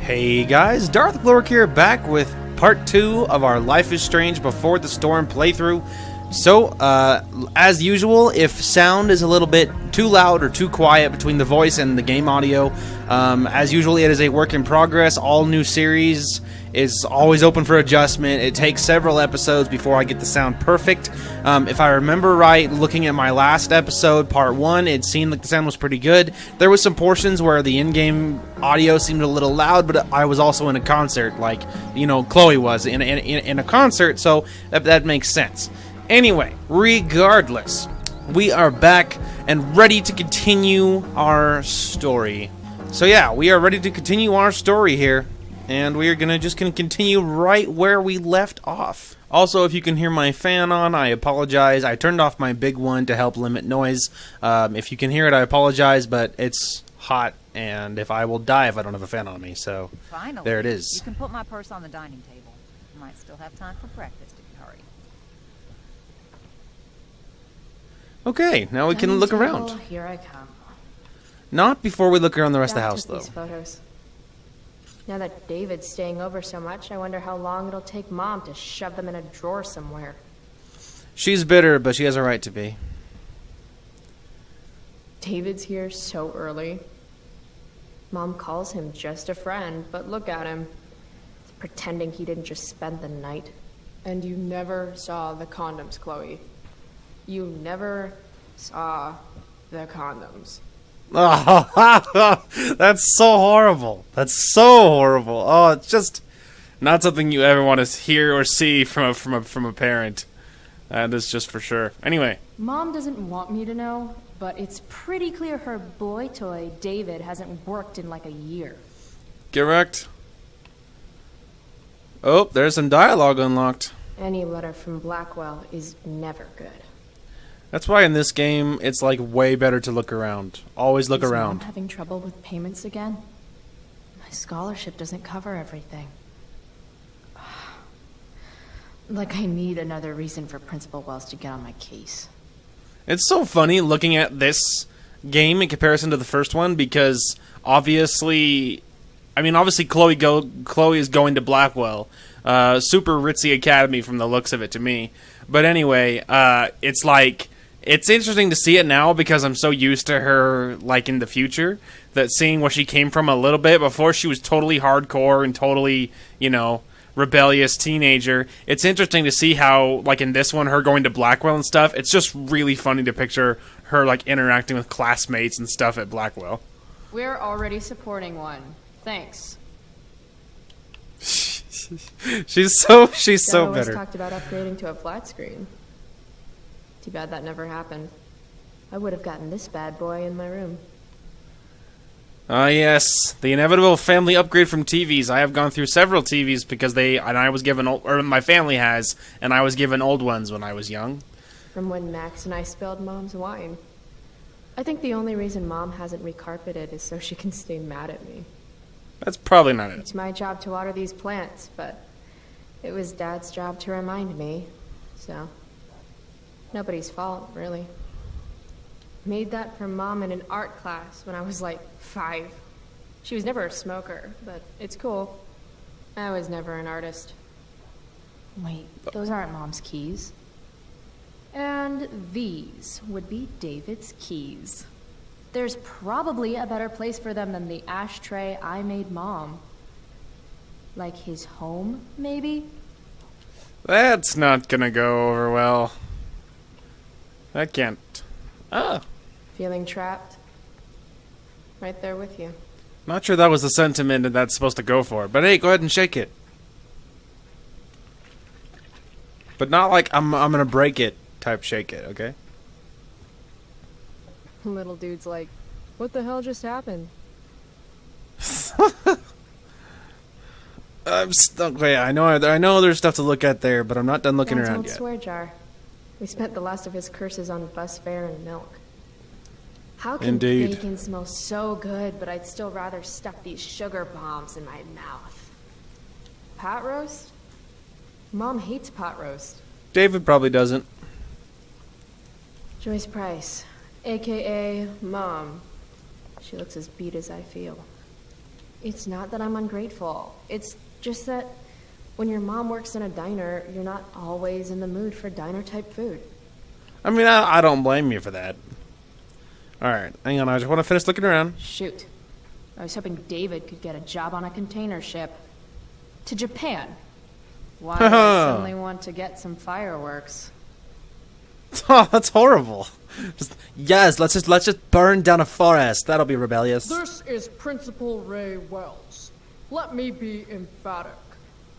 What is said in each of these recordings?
Hey guys, Darth Glork here, back with part 2 of our Life is Strange Before the Storm playthrough. So, as usual, if sound is a little bit too loud or too quiet between the voice and the game audio, as usual, it is a work in progress. All new series is always open for adjustment. It takes several episodes before I get the sound perfect. If I remember right, looking at my last episode, part 1, it seemed like the sound was pretty good. There was some portions where the in-game audio seemed a little loud, but I was also in a concert, like, you know, Chloe was in a concert, so that makes sense. Anyway, regardless, we are back and ready to continue our story. So yeah, we are ready to continue our story here. And we are gonna continue right where we left off. Also, if you can hear my fan on, I apologize. I turned off my big one to help limit noise. If you can hear it, I apologize, but it's hot, and if I will die if I don't have a fan on me. So Finally, there it is. You can put my purse on the dining table. Might still have time for breakfast if you hurry. Okay, now we can look around. Here I come. Not before we look around the rest of the Dad house, took though. these photos. Now that David's staying over so much, I wonder how long it'll take Mom to shove them in a drawer somewhere. She's bitter, but she has a right to be. David's here so early. Mom calls him just a friend, but look at him. He's pretending he didn't just spend the night. And you never saw the condoms, Chloe. You never saw the condoms. Oh, that's so horrible. That's so horrible. Oh, it's just not something you ever want to hear or see from a parent. That is just for sure. Anyway, Mom doesn't want me to know, but it's pretty clear her boy toy, David, hasn't worked in like a year. correct. Oh, there's some dialogue unlocked. Any letter from Blackwell is never good. That's why in this game, it's like way better to look around. Always look Is Mom around. having trouble with payments again? My scholarship doesn't cover everything. Like I need another reason for Principal Wells to get on my case. It's so funny looking at this game in comparison to the first one because obviously Chloe is going to Blackwell. Super ritzy academy from the looks of it to me. But anyway, it's like, it's interesting to see it now because I'm so used to her, like, in the future, that seeing where she came from a little bit before she was totally hardcore and totally, you know, rebellious teenager. It's interesting to see how, like, in this one, her going to Blackwell and stuff, it's just really funny to picture her, like, interacting with classmates and stuff at Blackwell. We're already supporting one. Thanks. she's so Dad always bitter. talked about upgrading to a flat screen. Too bad that never happened. I would have gotten this bad boy in my room. Ah, yes, the inevitable family upgrade from TVs. I have gone through several TVs because I was given my family has, and I was given old ones when I was young. From when Max and I spilled Mom's wine. I think the only reason Mom hasn't recarpeted is so she can stay mad at me. That's probably not it. It's my job to water these plants, but it was Dad's job to remind me, so nobody's fault, really. Made that from Mom in an art class when I was like 5. She was never a smoker, but it's cool. I was never an artist. Wait, those aren't Mom's keys. And these would be David's keys. There's probably a better place for them than the ashtray I made Mom. Like his home, maybe? That's not gonna go over well. That can't. Ah, Feeling trapped? Right there with you. not sure that was the sentiment that that's supposed to go for. But hey, go ahead and shake it. But not like I'm gonna break it type shake it, okay? Little dude's like, what the hell just happened? I'm stuck. Okay, I know there's stuff to look at there, but I'm not done looking Dad's around old yet. swear jar. We spent the last of his curses on bus fare and milk. How can Indeed. bacon smell so good, but I'd still rather stuff these sugar bombs in my mouth? Pot roast? Mom hates pot roast. David probably doesn't. Joyce Price, a.k.a. Mom. She looks as beat as I feel. It's not that I'm ungrateful. It's just that when your mom works in a diner, you're not always in the mood for diner-type food. I mean, I don't blame you for that. Alright, hang on, I just want to finish looking around. Shoot. I was hoping David could get a job on a container ship. To Japan. Why do I suddenly want to get some fireworks? Oh, that's horrible. Yes, let's just burn down a forest. That'll be rebellious. This is Principal Ray Wells. Let me be emphatic.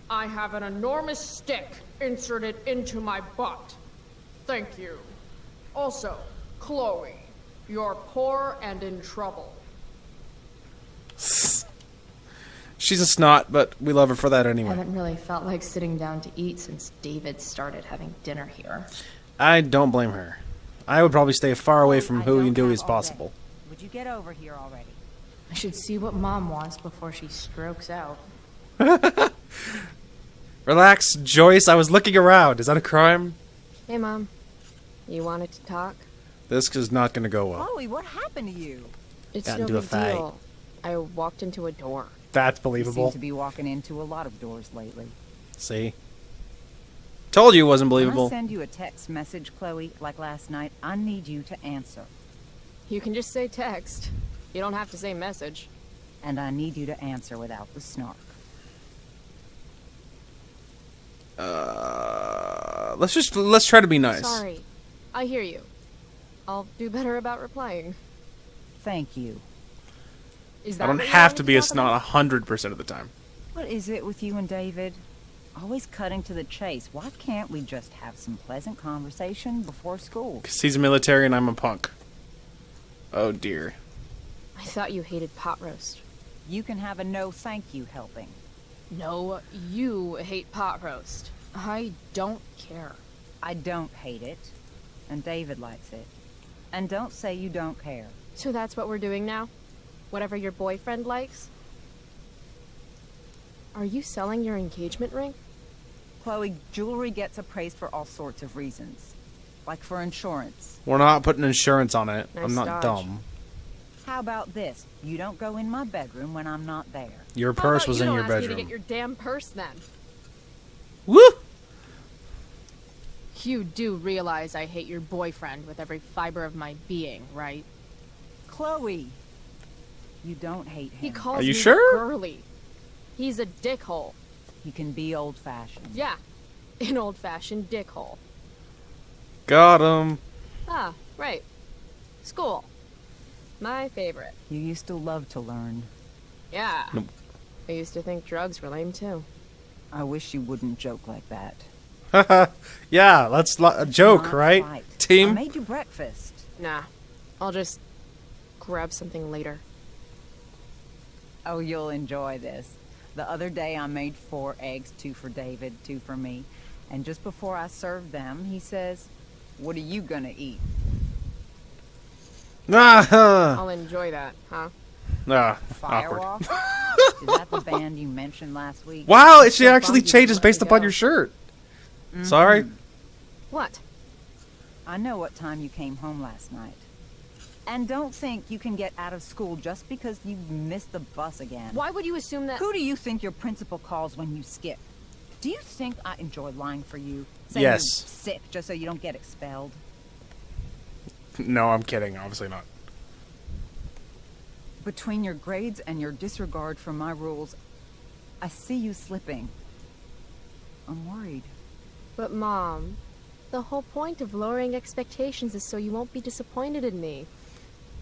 I have an enormous stick inserted into my butt. Thank you. Also, Chloe, you're poor and in trouble. She's a snot, but we love her for that I anyway. haven't really felt like sitting down to eat since David started having dinner here. I don't blame her. I would probably stay far away from I who don't and Dewey have as all possible. day. Would you get over here already? I should see what Mom wants before she strokes out. Relax, Joyce. I was looking around. Is that a crime? Hey, Mom. You wanted to talk? This is not going to go well. Chloe, what happened to you? It's Got no into a big fight. deal. I walked into a door. That's You believable. seem to be walking into a lot of doors lately. See? Told you it wasn't When I believable. send you a text message, Chloe, like last night, I need you to answer. You can just say text. You don't have to say message. And I need you to answer without the snark. Let's try to be nice. Sorry. I hear you. I'll do better about replying. Thank you. Is that I don't what you have wanted to be a talk about? snot 100% of the time. What is it with you and David? Always cutting to the chase. Why can't we just have some pleasant conversation before school? 'Cause he's a military and I'm a punk. Oh dear. I thought you hated pot roast. You can have a no thank you helping. No, you hate pot roast. I don't care. I don't hate it, and David likes it. And don't say you don't care. So that's what we're doing now? Whatever your boyfriend likes? Are you selling your engagement ring? Chloe, jewelry gets appraised for all sorts of reasons. Like for insurance. We're not putting insurance on it. Nice I'm not dodge. dumb. How about this? You don't go in my bedroom when I'm not there. Your How purse about was you in don't your ask me to bedroom. get your damn purse then? Woo! You do realize I hate your boyfriend with every fiber of my being, right? Chloe! You don't hate him. He calls Are you me sure? girly. He's a dickhole. He can be old-fashioned. Yeah, an old-fashioned dickhole. Got him. Ah, right. School. My favorite. You used to love to learn. Yeah. Nope. I used to think drugs were lame too. I wish you wouldn't joke like that. Yeah, let's a joke, Not right? right. I Team? made you breakfast. Nah, I'll just grab something later. Oh, you'll enjoy this. The other day I made 4 eggs, 2 for David, 2 for me. And just before I served them, he says, "What are you gonna eat?" Ah, I'll enjoy that, huh? awkward. Firewalk? Is that the band you mentioned last week? Wow, I'm she so actually bummed you changes didn't let based me upon go. your shirt. Sorry. What? I know what time you came home last night. And don't think you can get out of school just because you missed the bus again. Why would you assume that? Who do you think your principal calls when you skip? Do you think I enjoy lying for you? Saying Yes. you're sick just so you don't get expelled? No, I'm kidding. Obviously not. Between your grades and your disregard for my rules, I see you slipping. I'm worried. But Mom, the whole point of lowering expectations is so you won't be disappointed in me.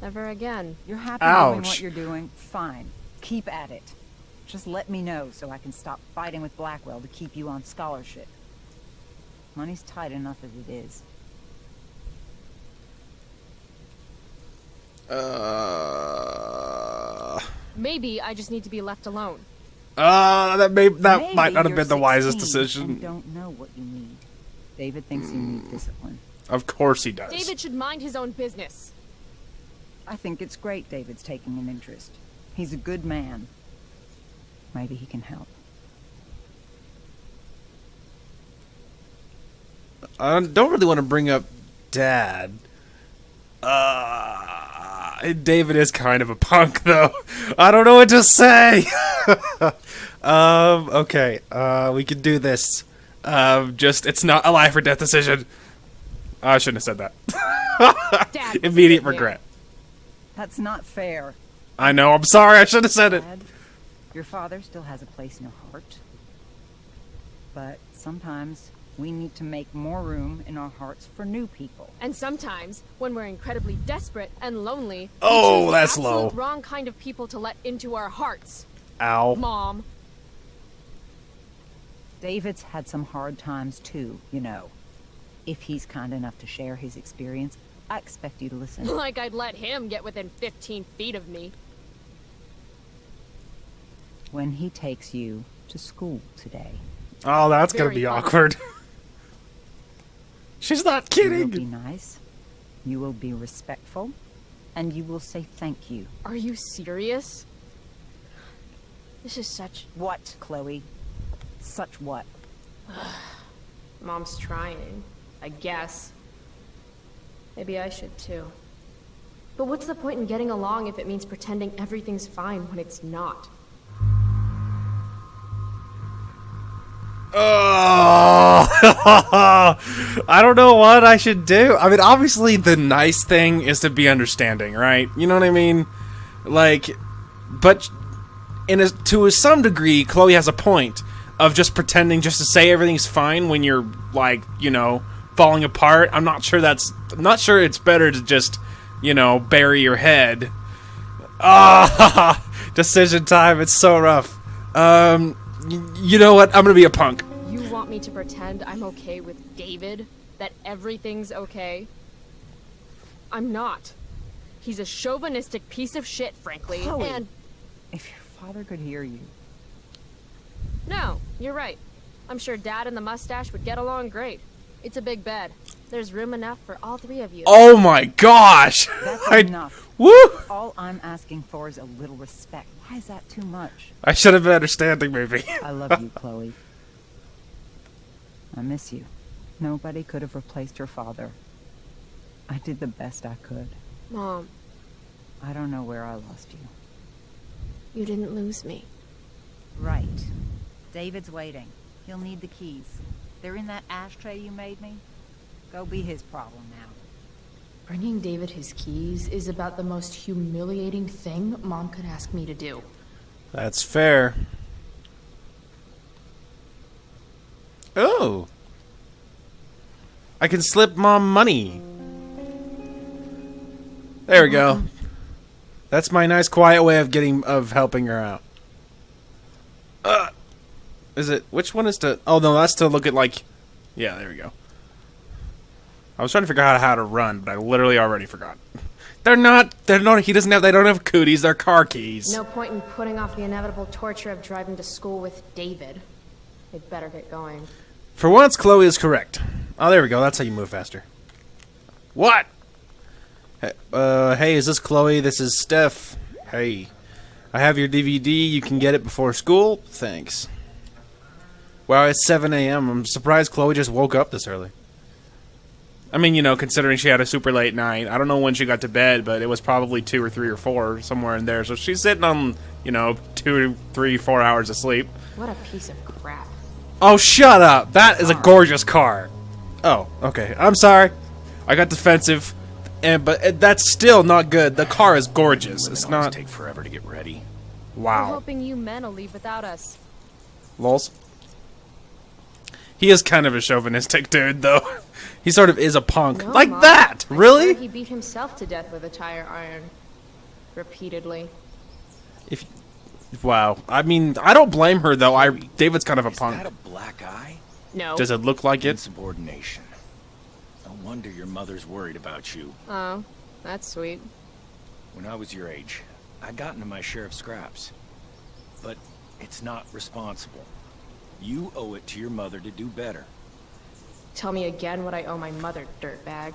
Never again. You're happy doing Ouch. what you're doing? Fine. Keep at it. Just let me know so I can stop fighting with Blackwell to keep you on scholarship. Money's tight enough as it is. Maybe I just need to be left alone. That Maybe might not have you're been the wisest 16 decision. And don't know what you need. David thinks you need discipline. Of course he does. David should mind his own business. I think it's great David's taking an interest. He's a good man. Maybe he can help. I don't really want to bring up Dad. David is kind of a punk, though. I don't know what to say. Okay. We can do this. It's not a life or death decision. I shouldn't have said that. Dad, Immediate sit here. regret. That's not fair. I know. I'm sorry. I should have said it. Dad, your father still has a place in your heart. But sometimes we need to make more room in our hearts for new people. And sometimes, when we're incredibly desperate and lonely, we Oh, choose the that's absolute low. wrong kind of people to let into our hearts. Ow. Mom. David's had some hard times too, you know. If he's kind enough to share his experience, I expect you to listen. Like I'd let him get within 15 feet of me. When he takes you to school today, Oh, that's gonna Very be funny. awkward. She's not you will be kidding. nice, you will be respectful, and you will say thank you. Are you serious? This is such... What, Chloe? Such what? Mom's trying, I guess. Maybe I should too. But what's the point in getting along if it means pretending everything's fine when it's not? Oh, I don't know what I should do. I mean, obviously, the nice thing is to be understanding, right? You know what I mean? Like, but to some degree, Chloe has a point of just pretending just to say everything's fine when you're like, you know, falling apart. I'm not sure it's better to just, you know, bury your head. Ah, decision time. It's so rough. You know what? I'm gonna be a punk. You want me to pretend I'm okay with David? That everything's okay? I'm not. He's a chauvinistic piece of shit, frankly, Chloe. and... If your father could hear you. No, you're right. I'm sure Dad and the mustache would get along great. It's a big bed. There's room enough for all three of you. Oh my gosh! That's I- enough. Woo! All I'm asking for is a little respect. Why is that too much? I should have been understanding, maybe. I love you, Chloe. I miss you. Nobody could have replaced your father. I did the best I could. Mom, I don't know where I lost you. You didn't lose me. Right. David's waiting. He'll need the keys. They're in that ashtray you made me. Go be his problem now. Bringing David his keys is about the most humiliating thing Mom could ask me to do. That's fair. Oh. I can slip Mom money. There we go. That's my nice quiet way of helping her out. Is it, which one is to, oh no, that's to look at like, yeah, there we go. I was trying to figure out how to run, but I literally already forgot. They don't have cooties, they're car keys. No point in putting off the inevitable torture of driving to school with David. They'd better get going. For once, Chloe is correct. Oh, there we go. That's how you move faster. What? Hey, is this Chloe? This is Steph. Hey. I have your DVD. You can get it before school. Thanks. Wow, it's 7 a.m. I'm surprised Chloe just woke up this early. I mean, you know, considering she had a super late night. I don't know when she got to bed, but it was probably 2 or 3 or 4, somewhere in there. So she's sitting on, you know, 2, 3, 4 hours of sleep. What a piece of crap. Oh, shut up! That is a gorgeous car. Oh, okay. I'm sorry. I got defensive, but that's still not good. The car is gorgeous. It's Women always not. take forever to get ready. we're Wow. hoping you men will leave without us. Lols. He is kind of a chauvinistic dude, though. He sort of is a punk. No, Like Mom. that! I Really? swear he beat himself to death with a tire iron. Repeatedly. If wow. I mean, I don't blame her though. David's kind of a Is punk. that a black eye? No. Does it look like it? Insubordination. No wonder your mother's worried about you. Oh, that's sweet. When I was your age, I got into my share of scraps. But it's not responsible. You owe it to your mother to do better. Tell me again what I owe my mother, dirtbag.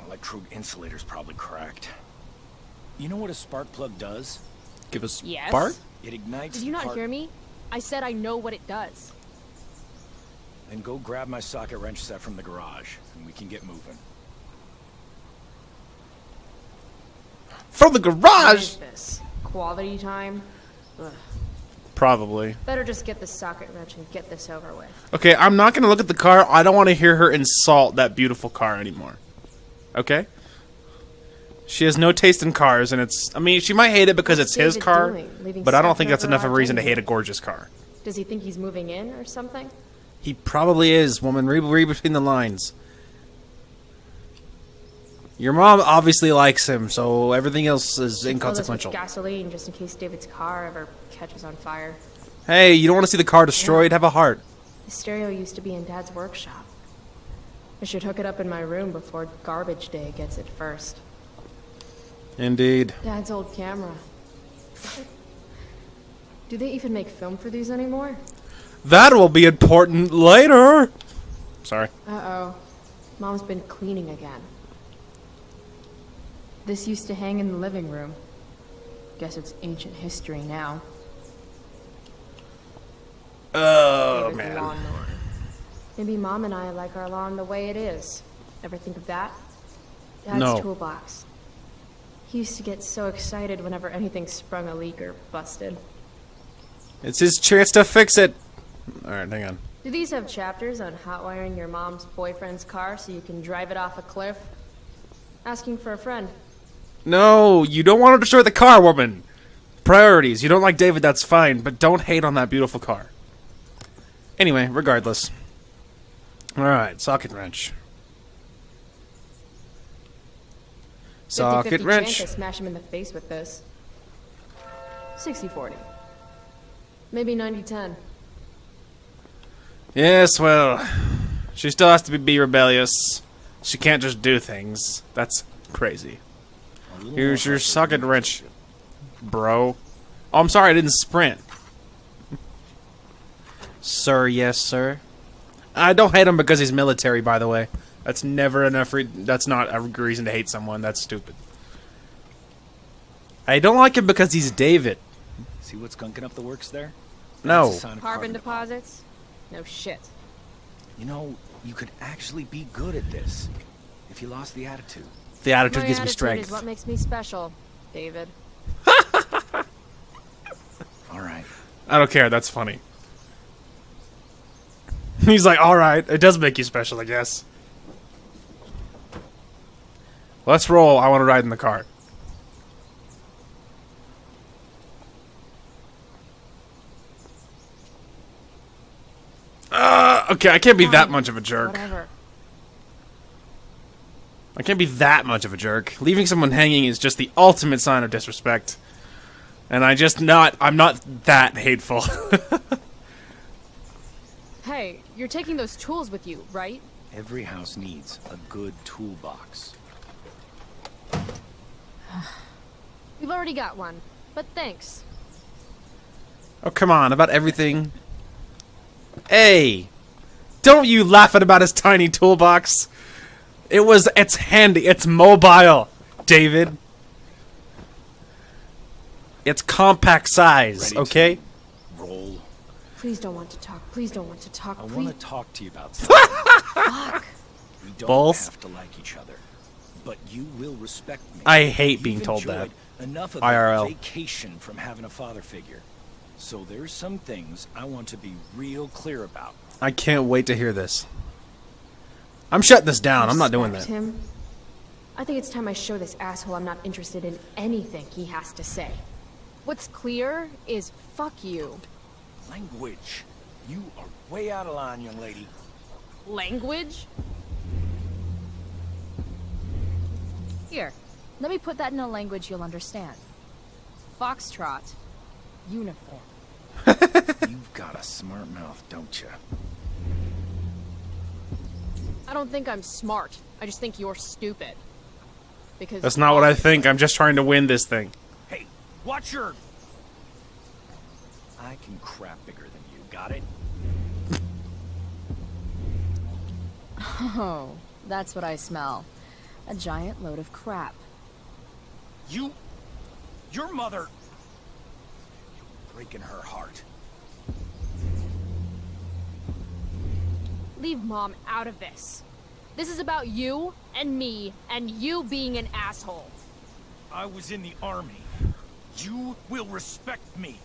Electrode insulator's probably cracked. You know what a spark plug does? Give us Yes. Bart? It ignites Did you the not part- hear me? I said I know what it does. Then go grab my socket wrench set from the garage, and we can get moving. From the What garage? is this? Quality time? Ugh. Probably. Better just get the socket wrench and get this over with. Okay, I'm not gonna look at the car. I don't want to hear her insult that beautiful car anymore. Okay? She has no taste in cars, and it's... I mean, she might hate it because What's it's his David car, doing? Leaving but I don't stuff think in that's her enough of a garage reason to anyway? hate a gorgeous car. Does he think he's moving in or something? He probably is, woman. Read between the lines. Your mom obviously likes him, so everything else is Fill this with inconsequential. gasoline just in case David's car ever catches on fire. Hey, you don't want to see the car destroyed? Have a heart. The stereo used to be in Dad's workshop. I should hook it up in my room before garbage day gets it first. Indeed. Dad's old camera. Do they even make film for these anymore? That will be important later. Sorry. Uh-oh. Mom's been cleaning again. This used to hang in the living room. Guess it's ancient history now. Oh, David's man. lawnmower. Maybe Mom and I like our lawn the way it is. Ever think of that? Dad's No. toolbox. He used to get so excited whenever anything sprung a leak or busted. It's his chance to fix it. All right, hang on. Do these have chapters on hot wiring your mom's boyfriend's car so you can drive it off a cliff? Asking for a friend. No, you don't want to destroy the car, woman. Priorities. You don't like David, that's fine, but don't hate on that beautiful car. Anyway, regardless. Alright, socket wrench. Socket 50-50 wrench. chance I smash him in the face with this. 60-40. Maybe 90-10. Yes, well, she still has to be rebellious. She can't just do things. That's crazy. Here's your socket wrench, bro. Oh, I'm sorry, I didn't sprint. Sir, yes, sir. I don't hate him because he's military, by the way. That's never enough. That's not a reason to hate someone. That's stupid. I don't like him because he's David. See what's gunking up the works there? No. That's a sign of Carbon carbon deposits? No shit. You know, you could actually be good at this if you lost the attitude. The attitude My gives me attitude strength. is what makes me special, David. All right. I don't care. That's funny. He's like, all right, it does make you special, I guess. Let's roll. I want to ride in the car. Okay, I can't be that much of a jerk. Whatever. I can't be that much of a jerk. Leaving someone hanging is just the ultimate sign of disrespect. And I'm not that hateful. Hey, you're taking those tools with you, right? Every house needs a good toolbox. We've already got one, but thanks. Oh, come on, about everything. Hey! Don't you laugh at about his tiny toolbox. It's handy, it's mobile, David. It's compact size, Ready to okay? Roll. Please don't want to talk. Please don't want to talk. I Please. want to talk to you about something. Fuck. We don't Balls. have to like each other, but you will respect me. I hate being You've told that. enjoyed enough of IRL. a vacation from having a father figure. So there's some things I want to be real clear about. I can't wait to hear this. I'm shutting this down. I'm not doing Respect that. him. I think it's time I show this asshole I'm not interested in anything he has to say. What's clear is fuck you. Language. You are way out of line, young lady. Language? Here, let me put that in a language you'll understand. Foxtrot. Uniform. You've got a smart mouth, don't you? I don't think I'm smart. I just think you're stupid. Because That's not what I think. I'm just trying to win this thing. Hey, watch your... I can crap bigger than you, got it? Oh, that's what I smell. A giant load of crap. Your mother... You're breaking her heart. Leave Mom out of this. This is about you and me and you being an asshole. I was in the army. You will respect me.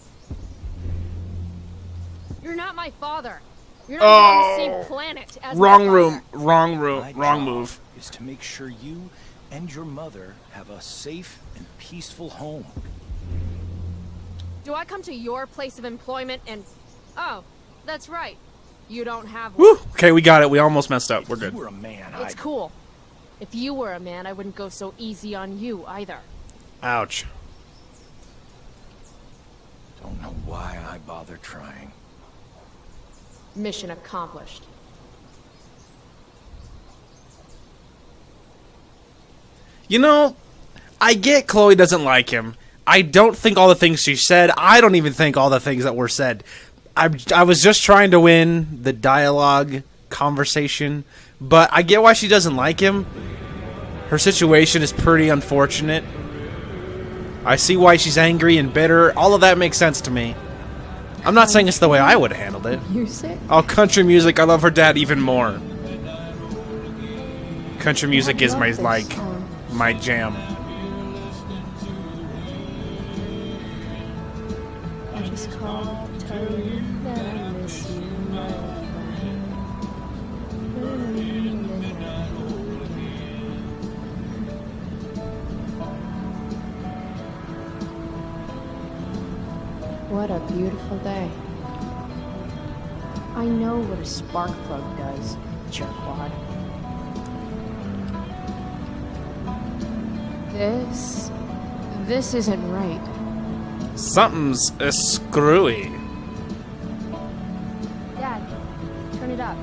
You're not my father. You're not on the same planet as Wrong my room. father. Wrong room. My Wrong job move. is to make sure you and your mother have a safe and peaceful home. Do I come to your place of employment and... Oh, that's right. You don't have one. Woo. Okay, we got it. We almost messed up. We're If good. you were a man, It's cool. If you were a man, I wouldn't go so easy on you either. Ouch. Don't know why I bother trying. Mission accomplished. You know, I get Chloe doesn't like him. I don't think all the things she said. I don't even think all the things that were said. I was just trying to win the dialogue conversation, but I get why she doesn't like him. Her situation is pretty unfortunate. I see why she's angry and bitter. All of that makes sense to me. I'm not saying it's the way I would have handled it. Music? Oh, country music. I love her dad even more. Country music is my, like, my jam. I just called to tell you that I miss you, my What a beautiful day. I know what a spark plug does, jerkwad. This isn't right. Something's screwy. Dad, turn it up.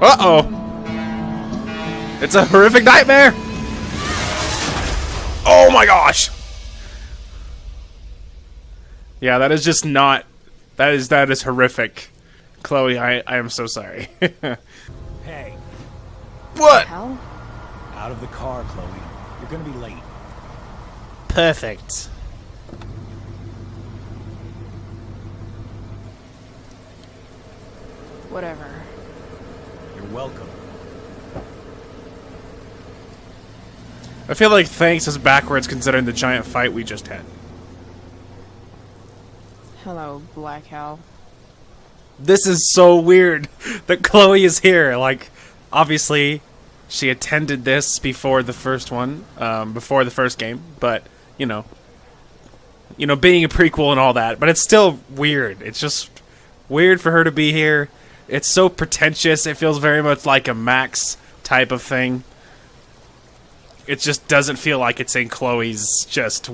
Uh-oh. It's a horrific nightmare. Oh my gosh. Yeah, that is just not... That is horrific. Chloe, I am so sorry. Hey, What? Hell? out of the car, Chloe. You're gonna be late. Perfect. Whatever. You're welcome. I feel like thanks is backwards considering the giant fight we just had. Hello, Black Hell. This is so weird that Chloe is here. Like, obviously, she attended this before the first one, before the first game. But you know, being a prequel and all that. But it's still weird. It's just weird for her to be here. It's so pretentious. It feels very much like a Max type of thing. It just doesn't feel like it's in Chloe's just,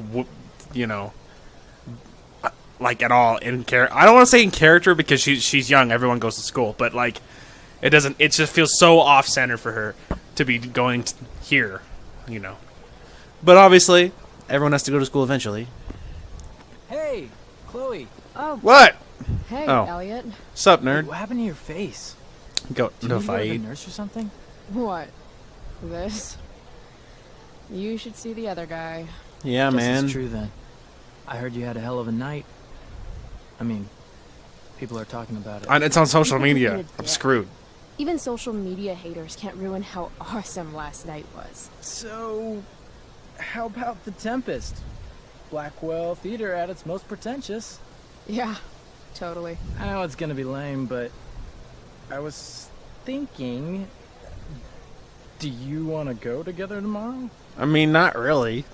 like at all in character. I don't want to say in character because she's young. Everyone goes to school, but like, it doesn't. It just feels so off center for her to be going here, But obviously, everyone has to go to school eventually. Hey, Chloe. Oh, What? hey, Oh. Elliot. Sup, What nerd? happened to your face? Go Did no you go to the fight. nurse or something? What? This? You should see the other guy. Yeah, Guess man. it's true then. I heard you had a hell of a night. I mean, people are talking about it. It's on social People media. hated I'm it. screwed. Even social media haters can't ruin how awesome last night was. So, how about the Tempest? Blackwell Theater at its most pretentious. Yeah, totally. I know it's gonna be lame, but I was thinking, do you want to go together tomorrow? I mean, not really.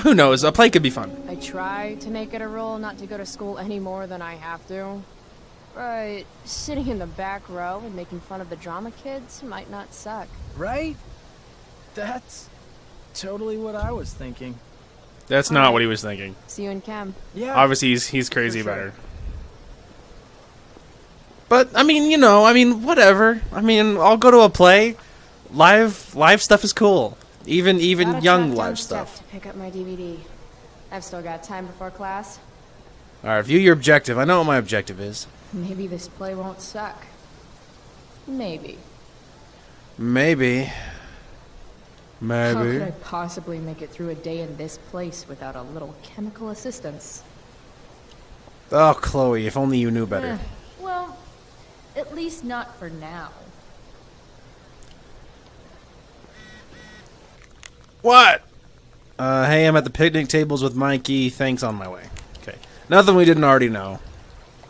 Who knows? A play could be fun. I try to make it a rule not to go to school any more than I have to. But sitting in the back row and making fun of the drama kids might not suck. Right? That's totally what I was thinking. That's not what he was thinking. See you in chem. Yeah. Obviously, he's crazy For about sure. her. But whatever. I'll go to a play. Live stuff is cool. Even Gotta young track down live Steph stuff. to pick up my DVD. I've still got time before class. Alright, view your objective. I know what my objective is. Maybe this play won't suck. Maybe. Maybe. How could I Maybe. possibly make it through a day in this place without a little chemical assistance? Oh, Chloe, if only you knew better. Well, at least not for now. What? Hey, I'm at the picnic tables with Mikey. Thanks, on my way. Okay. Nothing we didn't already know.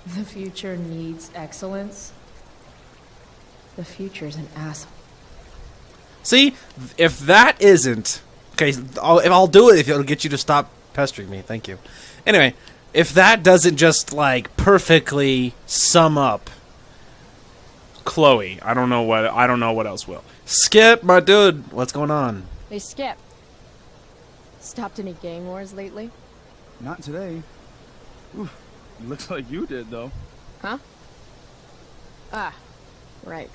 The future needs excellence. The future's an asshole. See, if that isn't... Okay, I'll do it if it'll get you to stop pestering me. Thank you. Anyway, if that doesn't just, like, perfectly sum up Chloe, I don't know what else will. Skip, my dude, what's going on? Hey, Skip. Stopped any gang wars lately? Not today. Oof, looks like you did, though. Huh? Ah, right.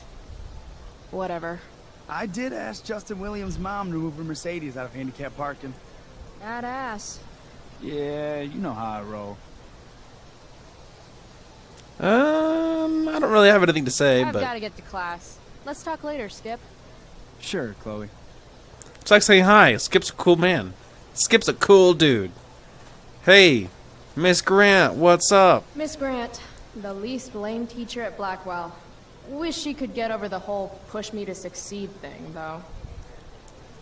Whatever. I did ask Justin Williams' mom to move her Mercedes out of handicap parking. Badass. Yeah, you know how I roll. I don't really have anything to say, I've but... gotta get to class. Let's talk later, Skip. Sure, Chloe. It's like saying hi. Skip's a cool man. Skip's a cool dude. Hey, Miss Grant, what's up? Miss Grant, the least lame teacher at Blackwell. Wish she could get over the whole push me to succeed thing, though.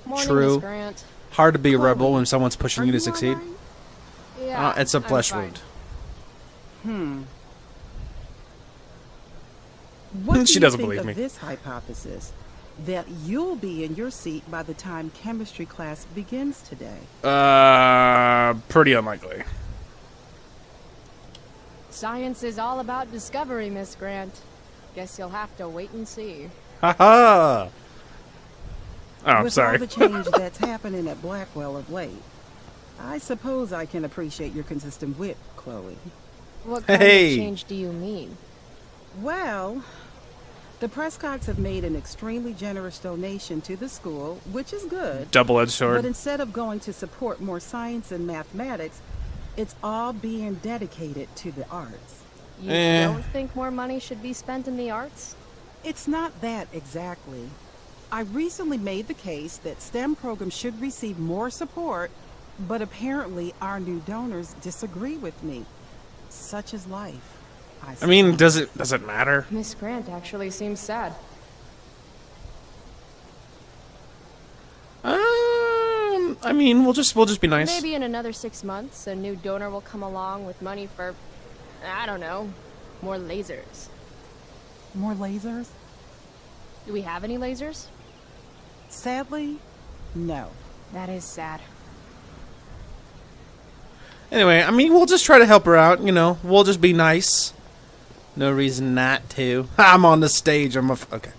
Morning, True. Miss Grant. Hard to be a rebel when someone's pushing Are you to you succeed. alright? Yeah, It's a I'm flesh fine. wound. What do She you doesn't think believe of me. this hypothesis? That you'll be in your seat by the time chemistry class begins today. Pretty unlikely. Science is all about discovery, Miss Grant. Guess you'll have to wait and see. Haha. Oh, With sorry. all the change that's happening at Blackwell of late, I suppose I can appreciate your consistent wit, Chloe. What kind Hey. of change do you mean? Well, the Prescotts have made an extremely generous donation to the school, which is good. Double-edged But sword. instead of going to support more science and mathematics, it's all being dedicated to the arts. You Eh. don't think more money should be spent in the arts? It's not that exactly. I recently made the case that STEM programs should receive more support, but apparently our new donors disagree with me. Such is life. I mean, does it matter? Miss Grant actually seems sad. I mean, we'll just be nice. Maybe in another 6 months, a new donor will come along with money for, I don't know, more lasers. More lasers? Do we have any lasers? Sadly, no. That is sad. Anyway, I mean, we'll just try to help her out. You know, we'll just be nice. No reason not to. I'm on the stage. Okay.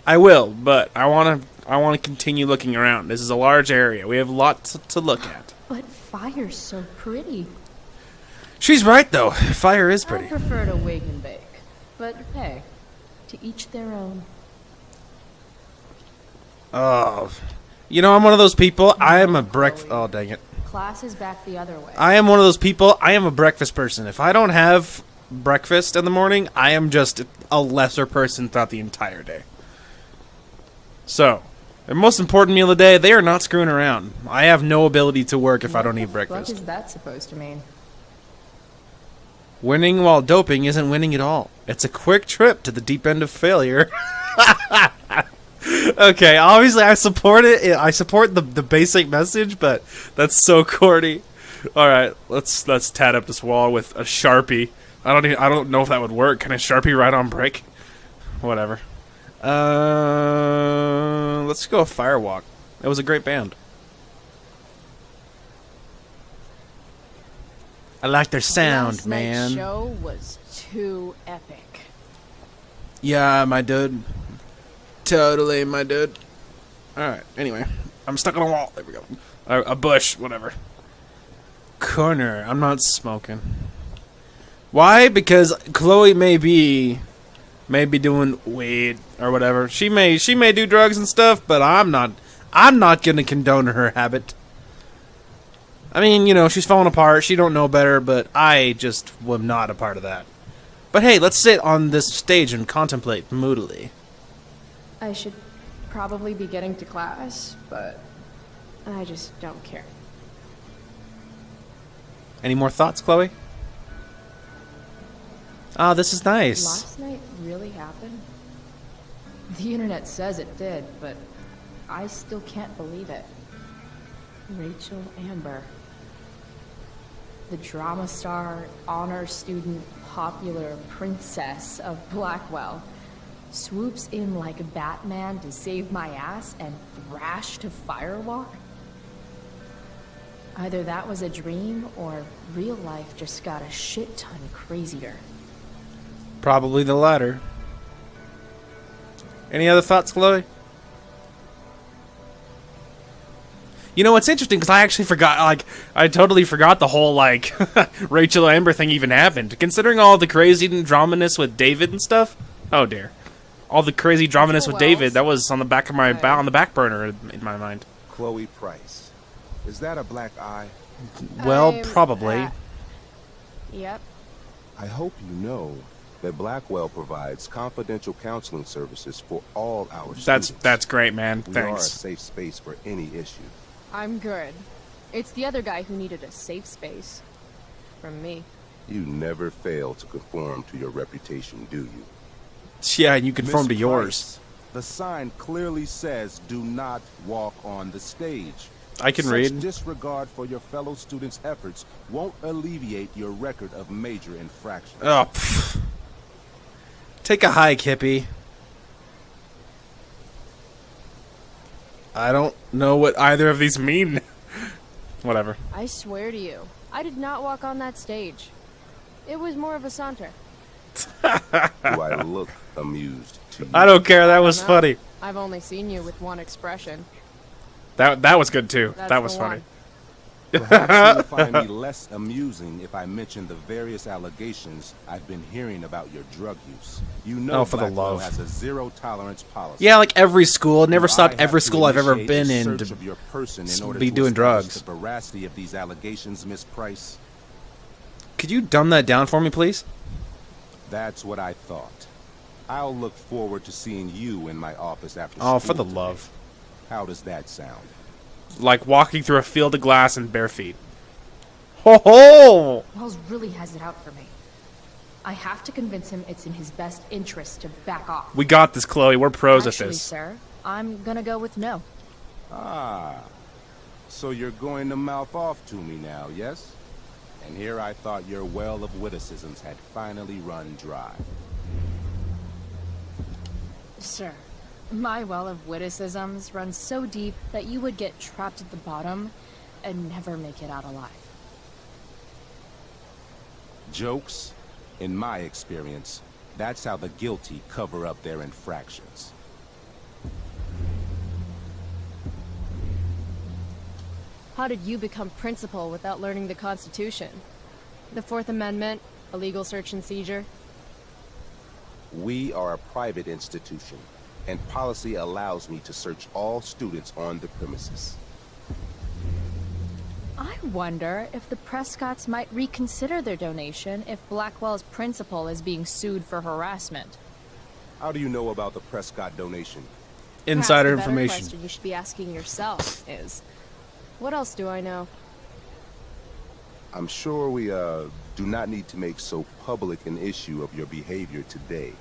I will, but I want to continue looking around. This is a large area. We have lots to look at. But fire's so pretty. She's right, though. Fire is I pretty. prefer to wig and bake. But hey, to each their own. Oh, you know, I'm one of those people. I am a breakfast. Oh, dang it. Class is back the other way. I am one of those people. I am a breakfast person. If I don't have breakfast in the morning, I am just a lesser person throughout the entire day. So, the most important meal of the day, they are not screwing around. I have no ability to work if I don't eat What breakfast. is that supposed to mean? Winning while doping isn't winning at all. It's a quick trip to the deep end of failure. Okay, obviously I support it. I support the basic message, but that's so corny. All right, let's tat up this wall with a Sharpie. I don't know if that would work. Can a Sharpie write on brick? Whatever. Let's go Firewalk. That was a great band. I like their sound, Last man. night's show was too epic. Yeah, my dude. Totally, my dude. Alright, anyway. I'm stuck on a wall. There we go. A bush, whatever. Corner. I'm not smoking. Why? Because Chloe may be doing weed or whatever. She may do drugs and stuff, but I'm not gonna condone her habit. I mean, you know, she's falling apart. She don't know better, but I just was not a part of that. But hey, let's sit on this stage and contemplate moodily. I should probably be getting to class, but I just don't care. Any more thoughts, Chloe? Oh, this is nice. Last night really happened? The internet says it did, but I still can't believe it. Rachel Amber. The drama star, honor student, popular princess of Blackwell swoops in like Batman to save my ass and thrash to Firewalk? Either that was a dream or real life just got a shit ton crazier. Probably the latter. Any other thoughts, Chloe? You know, it's interesting because I actually forgot, like, I totally forgot the whole, like, Rachel Amber thing even happened. Considering all the crazy and draminess with David and stuff. Oh, dear. All the crazy draminess with David, that was on the back of my, on the back burner in my mind. Chloe Price. Is that a black eye? Well, probably. Yep. I hope you know that Blackwell provides confidential counseling services for all our students. That's great, man. We are a Thanks. safe space for any issue. I'm good. It's the other guy who needed a safe space. From me. You never fail to conform to your reputation, do you? Yeah, and you conform to Miss yours. Price, the sign clearly says, "Do not walk on the stage." I can Such read. disregard for your fellow students' efforts won't alleviate your record of major infractions. Oh, pfft. Take a hike, hippie. I don't know what either of these mean. Whatever. I swear to you, I did not walk on that stage. It was more of a saunter. Do I look amused to you? I don't care. That was funny. I've only seen you with one expression. That was good too. That's That was the funny. one. Perhaps you'll find me less amusing if I mention the various allegations I've been hearing about your drug use. You know, Oh, for the Blackwell love. has a zero-tolerance policy. Yeah, like every school. It never Do stopped I every have to school I've ever initiate been a in search to of your person in order be to doing establish drugs. The veracity of these allegations, Miss Price. Could you dumb that down for me, please? That's what I thought. I'll look forward to seeing you in my office after Oh, school for the today. love. How does that sound? Like walking through a field of glass in bare feet. Ho ho! Wells really has it out for me. I have to convince him it's in his best interest to back off. We got this, Chloe. We're pros Actually, at this. sir, I'm gonna go with no. Ah, so you're going to mouth off to me now, yes? And here I thought your well of witticisms had finally run dry. Sir, my well of witticisms runs so deep that you would get trapped at the bottom and never make it out alive. Jokes, in my experience, that's how the guilty cover up their infractions. How did you become principal without learning the Constitution? The Fourth Amendment, illegal search and seizure? We are a private institution, and policy allows me to search all students on the premises. I wonder if the Prescotts might reconsider their donation if Blackwell's principal is being sued for harassment. How do you know about the Prescott donation? Insider Perhaps the better information. question you should be asking yourself is, what else do I know? I'm sure we, do not need to make so public an issue of your behavior today.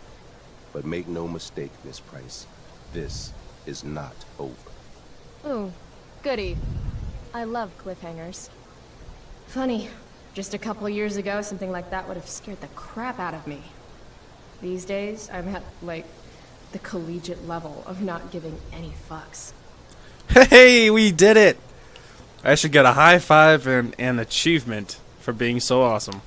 But make no mistake, Miss Price, this is not over. Ooh, goody. I love cliffhangers. Funny, just a couple years ago, something like that would have scared the crap out of me. These days, I'm at, like, the collegiate level of not giving any fucks. Hey, we did it! I should get a high five and an achievement for being so awesome.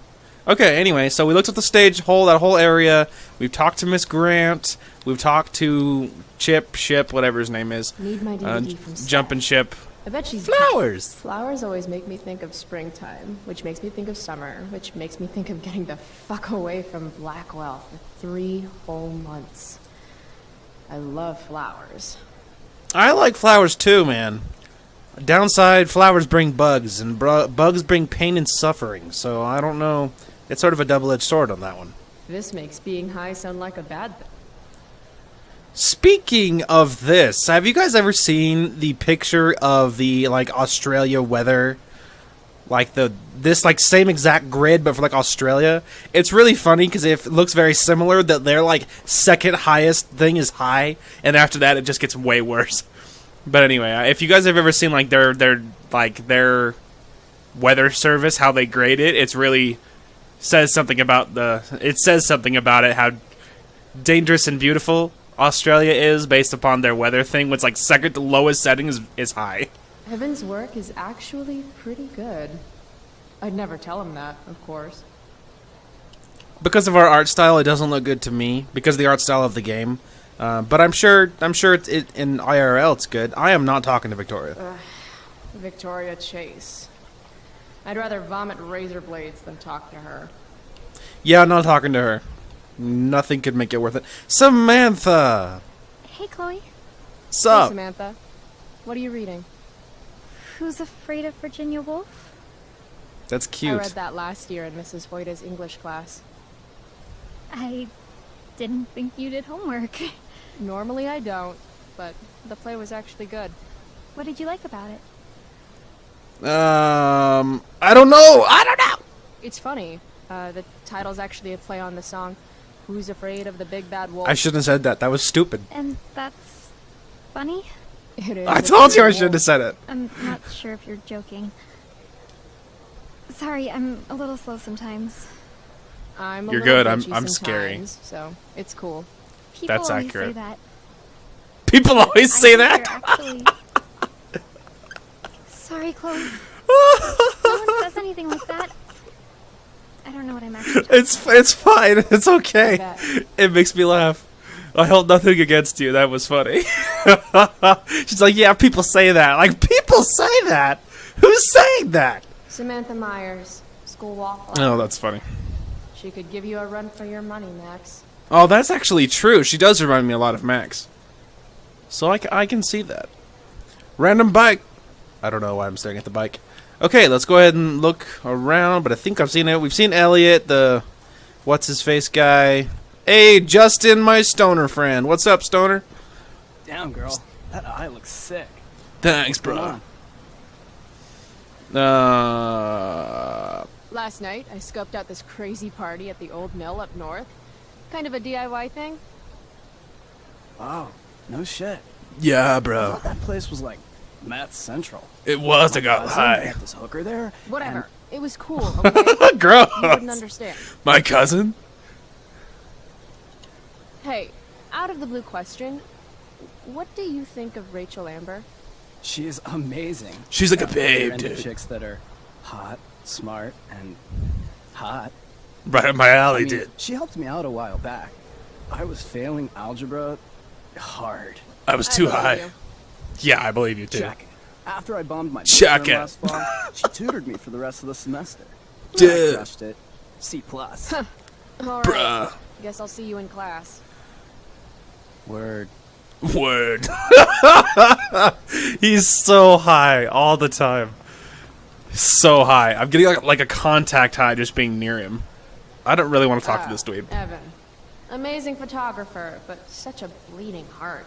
Okay, anyway, so we looked at the stage that whole area. We've talked to Miss Grant. We've talked to Ship, whatever his name is. Need my DVD from Steph. Jumpin' Ship. I bet she's Flowers! Flowers always make me think of springtime, which makes me think of summer, which makes me think of getting the fuck away from Blackwell for 3 whole months. I love flowers. I like flowers too, man. Downside, flowers bring bugs, and bugs bring pain and suffering. So I don't know. It's sort of a double-edged sword on that one. This makes being high sound like a bad thing. Speaking of this, have you guys ever seen the picture of the like Australia weather? Like this like same exact grid but for like Australia? It's really funny because it looks very similar that their like second highest thing is high and after that it just gets way worse. But anyway, if you guys have ever seen like their weather service, how they grade it, it's really says something about it how dangerous and beautiful Australia is based upon their weather thing. What's like second to lowest setting is high. Evan's work is actually pretty good. I'd never tell him that, of course. Because of our art style, it doesn't look good to me because of the art style of the game. But I'm sure it in IRL it's good. I am not talking to Victoria. Victoria Chase. I'd rather vomit razor blades than talk to her. Yeah, I'm not talking to her. Nothing could make it worth it. Samantha! Hey, Chloe. Sup? Hey, Samantha. What are you reading? Who's Afraid of Virginia Woolf? That's cute. I read that last year in Mrs. Hoyta's English class. I didn't think you did homework. Normally I don't, but the play was actually good. What did you like about it? I don't know! It's funny. The title's actually a play on the song Who's Afraid of the Big Bad Wolf? I shouldn't have said that. That was stupid. And that's funny? It is. I told you I shouldn't have said it. I'm not sure if you're joking. Sorry, I'm a little slow sometimes. I'm a You're little good. I'm bitchy scary. sometimes, so it's cool. People That's always accurate. say that. People always I say think that? you're actually... Sorry, Chloe. No one says anything like that. I don't know what I'm actually It's fine. It's okay. I bet. It makes me laugh. I held nothing against you. That was funny. She's like, yeah, people say that. Like, people say that? Who's saying that? Samantha Myers, school wallflower. Oh, that's funny. She could give you a run for your money, Max. Oh, that's actually true. She does remind me a lot of Max. So I can see that. Random bike. I don't know why I'm staring at the bike. Okay, let's go ahead and look around, but I think I've seen it. We've seen Elliot, the what's-his-face guy. Hey, Justin, my stoner friend. What's up, stoner? Damn, girl. That eye looks sick. Thanks, Come bro. on. Last night, I scoped out this crazy party at the old mill up north. Kind of a DIY thing. Wow. No shit. Yeah, I bro. thought that place was like Meth Central. It was. I got Cousin high. had this hooker there. Whatever. It was cool, okay? Gross. You wouldn't understand. My cousin? Hey, out of the blue question, what do you think of Rachel Amber? She is amazing. She's like a You're babe, into dude. chicks that are hot, smart, and hot. Right up my I alley, mean, dude. she helped me out a while back. I was failing algebra hard. I was too believe high. you. Yeah, I believe you, too. Check it. After I bombed my Check midterm it. last fall, she tutored me for the rest of the semester. Dude. I crushed it. C+. All right. Bruh. Guess I'll see you in class. Word. Word. He's so high all the time. So high. I'm getting like a contact high just being near him. I don't really want to talk to this dweeb. Evan. Amazing photographer, but such a bleeding heart.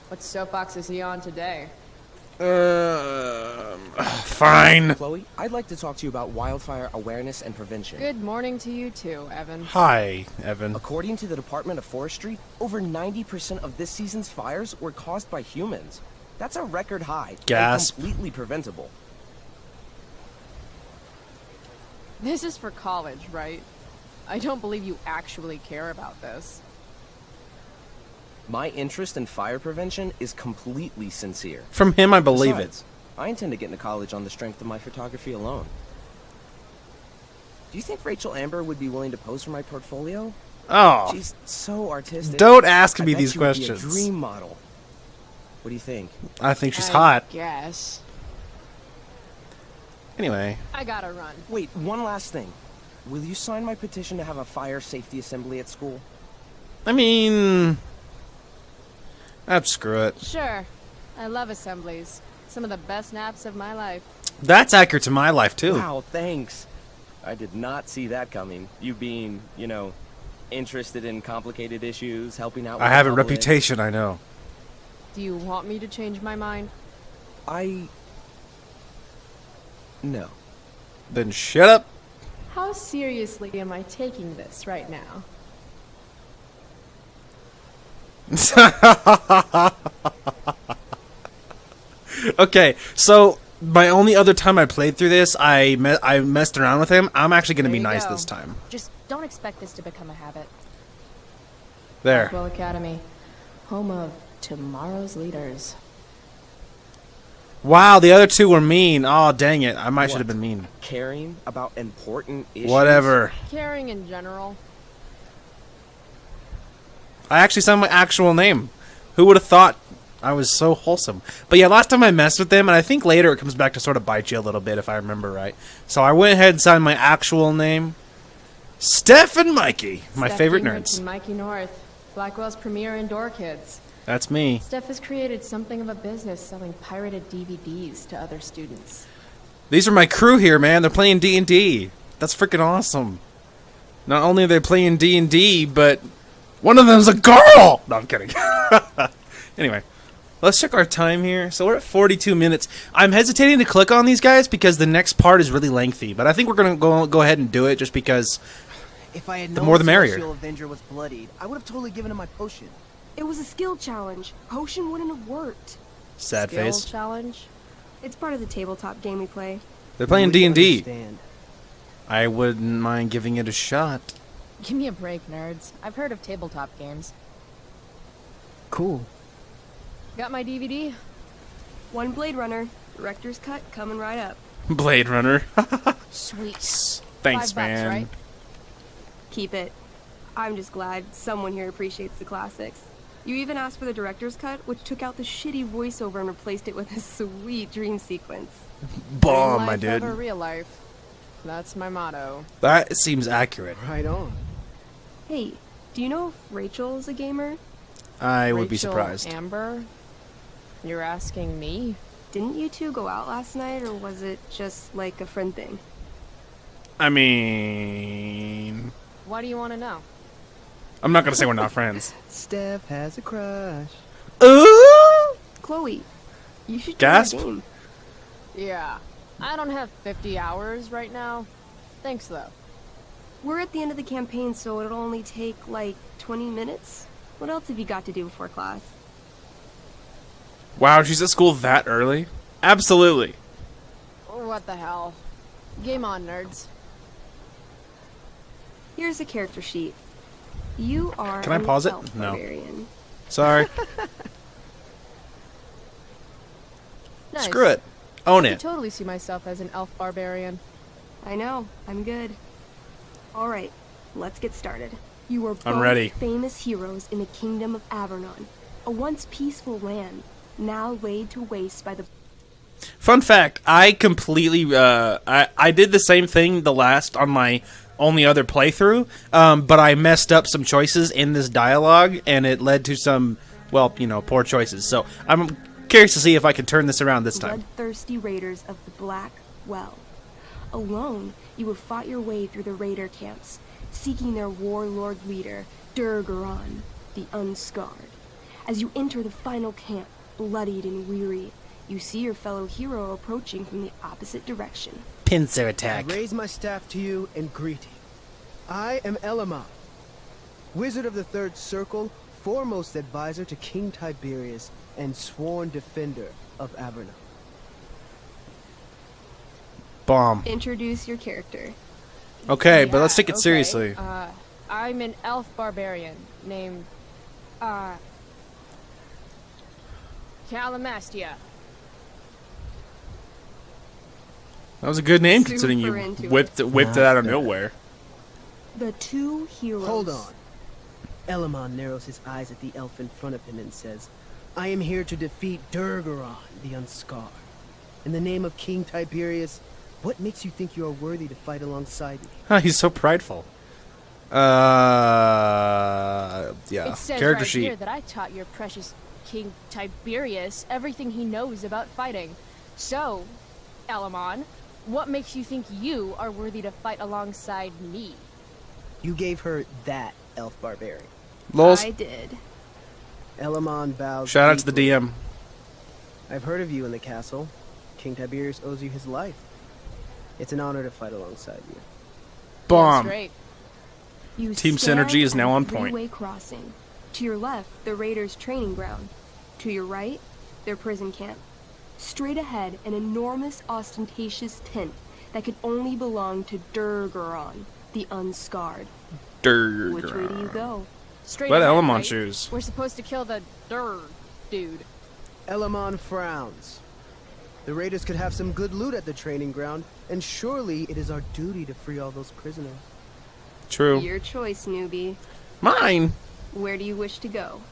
What soapbox is he on today? Fine. Chloe, I'd like to talk to you about wildfire awareness and prevention. Good morning to you too, Evan. Hi, Evan. According to the Department of Forestry, over 90% of this season's fires were caused by humans. That's a record high. Gasp. And completely preventable. This is for college, right? I don't believe you actually care about this. My interest in fire prevention is completely sincere. From him, I believe it. Besides, I intend to get into college on the strength of my photography alone. Do you think Rachel Amber would be willing to pose for my portfolio? Oh. She's so artistic. Don't ask me I bet these she would be a questions. dream model. What do you think? I think she's I hot. guess. Anyway. I gotta run. Wait, one last thing. Will you sign my petition to have a fire safety assembly at school? I mean... screw it. Sure. I love assemblies. some of the best naps of my life. That's accurate to my life, too. Wow, thanks. I did not see that coming. You being, you know, interested in complicated issues, helping out with I have a the public. reputation, I know. Do you want me to change my mind? No. Then shut up. How seriously am I taking this right now? Okay, so my only other time I played through this, I messed around with him. I'm actually going to be nice this time. Just don't expect this to become a habit. There. Blackwell Academy, home of tomorrow's leaders. Wow, the other two were mean. Oh, dang it. I might should have been mean. Caring about important issues? Whatever. Caring in general. I actually said my actual name. Who would have thought I was so wholesome? But yeah, last time I messed with them, and I think later it comes back to sort of bite you a little bit if I remember right. So I went ahead and signed my actual name. Steph and Mikey, my Steph favorite Gingrich nerds. and Mikey North, Blackwell's premier indoor kids. That's me. Steph has created something of a business selling pirated DVDs to other students. These are my crew here, man. They're playing D&D. That's freaking awesome. Not only are they playing D&D, but one of them's a girl! No, I'm kidding. Anyway, let's check our time here. So we're at 42 minutes. I'm hesitating to click on these guys because the next part is really lengthy. But I think we're going to go ahead and do it just because If I had the known more the merrier. Celestial Avenger was bloodied, I would have totally given him my potion. It was a skill challenge. Potion wouldn't have worked. Sad Skill face. challenge? It's part of the tabletop game we play. They're playing We D&D. understand. I wouldn't mind giving it a shot. Give me a break, nerds. I've heard of tabletop games. Cool. Got my DVD? One Blade Runner, director's cut coming right up. Blade Runner. Sweet. Thanks, $5, man. right? Keep it. I'm just glad someone here appreciates the classics. You even asked for the director's cut, which took out the shitty voiceover and replaced it with a sweet dream sequence. Bomb, Real my life dude. over real life. That's my motto. That seems accurate. Right on. Hey, do you know if Rachel's a gamer? I would be Rachel surprised. Amber? You're asking me? Didn't you two go out last night, or was it just like a friend thing? I mean, Why do you want to know? I'm not gonna say we're not friends. Steph has a crush. Ooh! Chloe, you should Gasp. join the game. Yeah. I don't have 50 hours right now. Thanks, though. We're at the end of the campaign, so it'll only take like 20 minutes. What else have you got to do before class? Wow, she's at school that early? Absolutely. What the hell? Game on, nerds. Here's a character sheet. You are Can I an pause it? elf No. barbarian. Sorry. Nice. Screw it. Own I it. could totally see myself as an elf barbarian. I know, I'm good. Alright, let's get started. You are both I'm ready. famous heroes in the kingdom of Avernon, a once peaceful land, now laid to waste by the Fun fact, I completely, I did the same thing on my only other playthrough, but I messed up some choices in this dialogue, and it led to some, well, poor choices. So I'm curious to see if I can turn this around this time. bloodthirsty raiders of the Black Well. Alone, you have fought your way through the raider camps, seeking their warlord leader, Durgaron, the Unscarred. As you enter the final camp, bloodied and weary, you see your fellow hero approaching from the opposite direction. Pincer I attack. raise my staff to you in greeting. I am Elamon, Wizard of the Third Circle, foremost advisor to King Tiberius, and sworn defender of Avernon. Bomb. Introduce your character. Okay, but let's take it Okay, seriously. I'm an elf barbarian named, Calamastia. That was a good name Super considering you into whipped it out of nowhere. The two heroes. Hold on. Elamon narrows his eyes at the elf in front of him and says, I am here to defeat Durgaron, the Unscarred. In the name of King Tiberius, what makes you think you are worthy to fight alongside me? He's so prideful. Yeah. It says Character right sheet. here that I taught your precious King Tiberius everything he knows about fighting. So, Elamon, what makes you think you are worthy to fight alongside me? You gave her that elf barbarian. Lols. I did. Elamon bows. Shout out to the deeply. DM. I've heard of you in the castle. King Tiberius owes you his life. It's an honor to fight alongside you. Bomb. Great. You Team stand synergy is at now a on point. three-way crossing. To your left, the Raiders' training ground. To your right, their prison camp. Straight ahead, an enormous, ostentatious tent that could only belong to Durgaron, the Unscarred. Which way do you go? Straight Let ahead, Elamon right? choose. We're supposed to kill the dude. Elamon frowns. The raiders could have some good loot at the training ground, and surely it is our duty to free all those prisoners. True. Your choice, newbie. Mine. Where do you wish to go?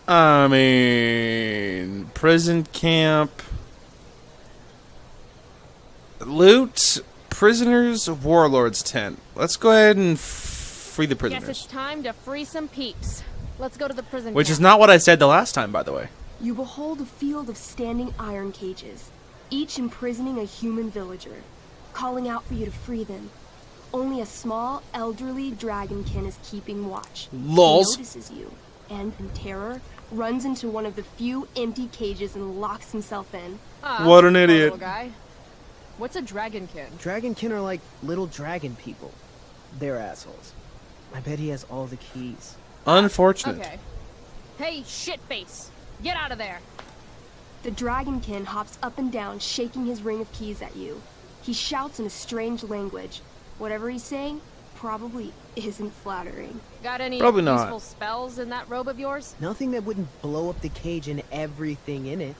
I mean, prison camp, loot, prisoners, warlord's tent. Let's go ahead and free the Guess it's prisoners. time to free some peeps. Let's go to the prison Which camp. is not what I said the last time, by the way. You behold a field of standing iron cages, each imprisoning a human villager, calling out for you to free them. Only a small, elderly dragonkin is keeping watch. Lols. He notices you, and in terror, runs into one of the few empty cages and locks himself in. What an poor idiot. little guy. What's a dragonkin? Dragonkin are like little dragon people. They're assholes. I bet he has all the keys. Unfortunate. Okay. Hey, shitface! Get out of there! The dragonkin hops up and down, shaking his ring of keys at you. He shouts in a strange language. Whatever he's saying probably isn't flattering. Got any Probably not. useful spells in that robe of yours? Nothing that wouldn't blow up the cage and everything in it.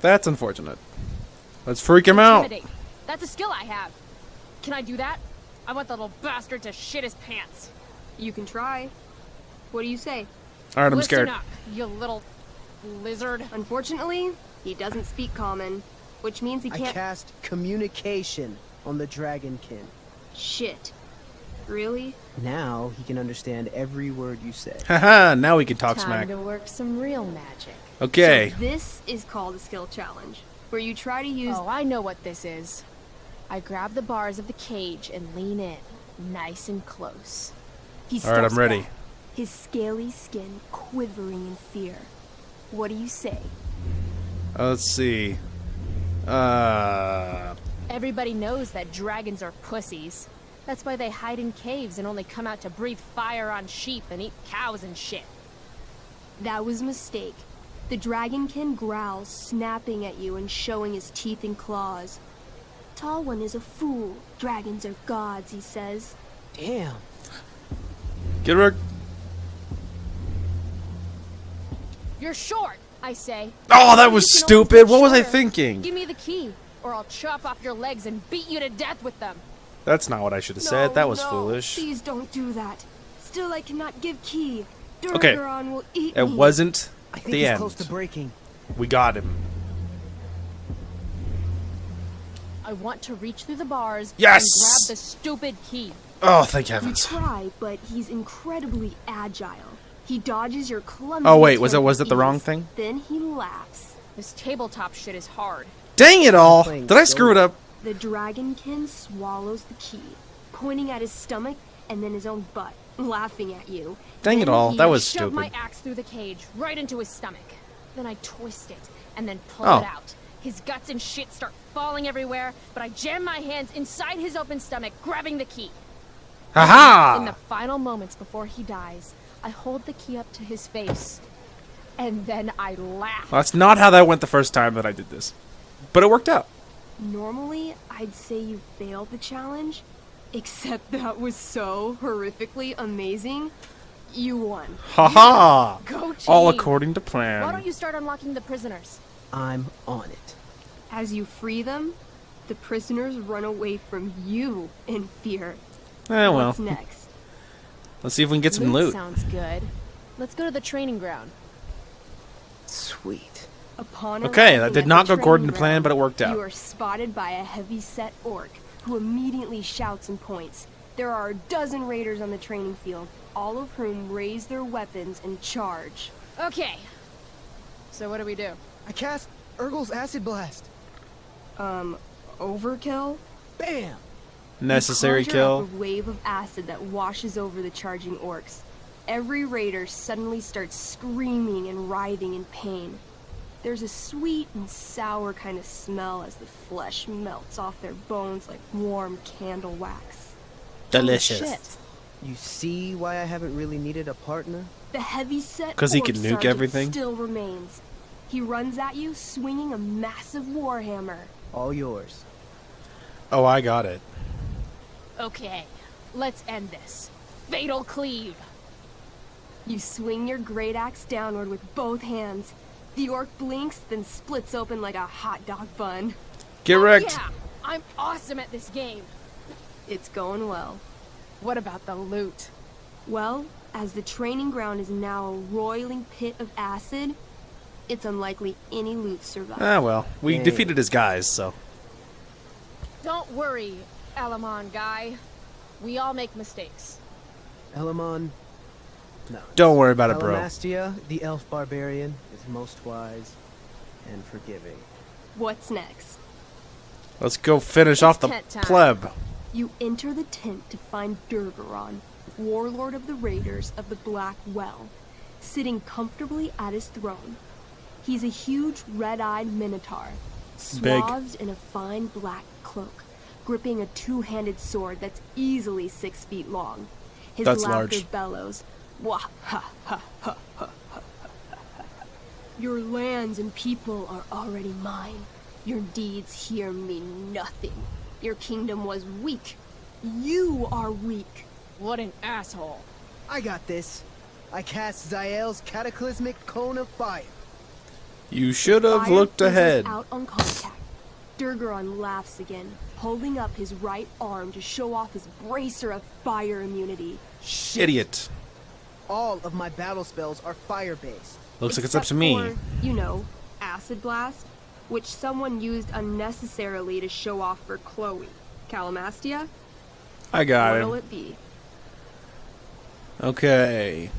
That's unfortunate. Let's freak him out. Intimidate. That's a skill I have. Can I do that? I want the little bastard to shit his pants. You can try. What do you say? Alright, I'm Listen scared. up, you little lizard. Unfortunately, he doesn't speak common, which means he I can't. cast communication on the dragonkin. Shit. Really? Now he can understand every word you say. Haha, now we can talk Time smack. to work some real magic. Okay. So this is called a skill challenge, where you try to use. Oh, I know what this is. I grab the bars of the cage and lean in, nice and close. He All right, steps I'm ready. back, his scaly skin quivering in fear. What do you say? Let's see. Everybody knows that dragons are pussies. That's why they hide in caves and only come out to breathe fire on sheep and eat cows and shit. That was a mistake. The dragonkin growls, snapping at you and showing his teeth and claws. Tall One is a fool. Dragons are gods, he says. Damn. Get rid. You're short, I say. Oh, that was You can always stupid. get What was I shorter. thinking? Give me the key, or I'll chop off your legs and beat you to death with them. That's not what I should have said. That was foolish. Please don't do that. Still, I cannot give key. Okay. Durgaron will eat It me. wasn't I think the he's end. close to breaking. We got him. I want to reach through the bars Yes! and grab the stupid key. Oh, thank You heavens. try, but he's incredibly agile. He dodges your clumsy. Oh, wait, was attempt that with the wrong ease. thing? Then he laughs. This tabletop shit is hard. Dang it all. Playing Did I screw it up? The dragonkin swallows the key, pointing at his stomach and then his own butt, laughing at you. Dang it Then all. he That was Shove my stupid. axe through the cage, right into his stomach. Then I twist it, and then pull Oh. it out. His guts and shit start falling everywhere, but I jam my hands inside his open stomach, grabbing the key. In the Haha! final moments before he dies, I hold the key up to his face. And then I laugh. That's not how that went the first time that I did this. But it worked out. Normally, I'd say you failed the challenge, except that was so horrifically amazing. You won. Haha! Go team! All according to Why plan. don't you start unlocking the prisoners? I'm on it. As you free them, the prisoners run away from you in fear. Eh, well. What's next? Let's see if we can get some loot. Sounds good. Let's go to the training ground. Sweet. Upon Okay, that arriving did at not the go according to training plan, ground, but it worked out. You are spotted by a heavy-set orc who immediately shouts and points. There are a dozen raiders on the training field, all of whom raise their weapons and charge. Okay. So what do we do? I cast Urgel's acid blast. Overkill? Bam! Necessary You conjure kill. up a wave of acid that washes over the charging orcs. Every raider suddenly starts screaming and writhing in pain. There's a sweet and sour kind of smell as the flesh melts off their bones like warm candle wax. Delicious. Shit. You see why I haven't really needed a partner? The heavy-set 'Cause he orc can nuke sergeant everything? still remains. He runs at you swinging a massive warhammer. All yours. Oh, I got it. Okay, let's end this. Fatal cleave. You swing your great axe downward with both hands. The orc blinks, then splits open like a hot dog bun. Get wrecked. Yeah, I'm awesome at this game. It's going well. What about the loot? Well, as the training ground is now a roiling pit of acid, it's unlikely any loot survives. Ah, well, we Dang. defeated his guys, so. Don't worry, Elamon guy. We all make mistakes. Elamon. No. Don't worry about it, bro. Alamastia, the elf barbarian, is most wise and forgiving. What's next? Let's go finish off the tent time. pleb. You enter the tent to find Durgaron, warlord of the Raiders of the Black Well, sitting comfortably at his throne. He's a huge red-eyed minotaur, Big. swathed in a fine black cloak, gripping a two-handed sword that's easily 6 feet long. His That's laughter large. bellows, "Wah ha ha ha ha ha ha. Your lands and people are already mine. Your deeds here mean nothing. Your kingdom was weak. You are weak." What an asshole. I got this. I cast Zael's cataclysmic cone of fire. You should have Fire looked fizzles ahead. out on contact. Durgaron laughs again, holding up his right arm to show off his bracer of fire immunity. Idiot. All of my battle spells are fire-based. Looks like it's up Except to me. for, you know, Acid Blast, which someone used unnecessarily to show off for Chloe. Calamastia? I got What'll him. it be? Okay.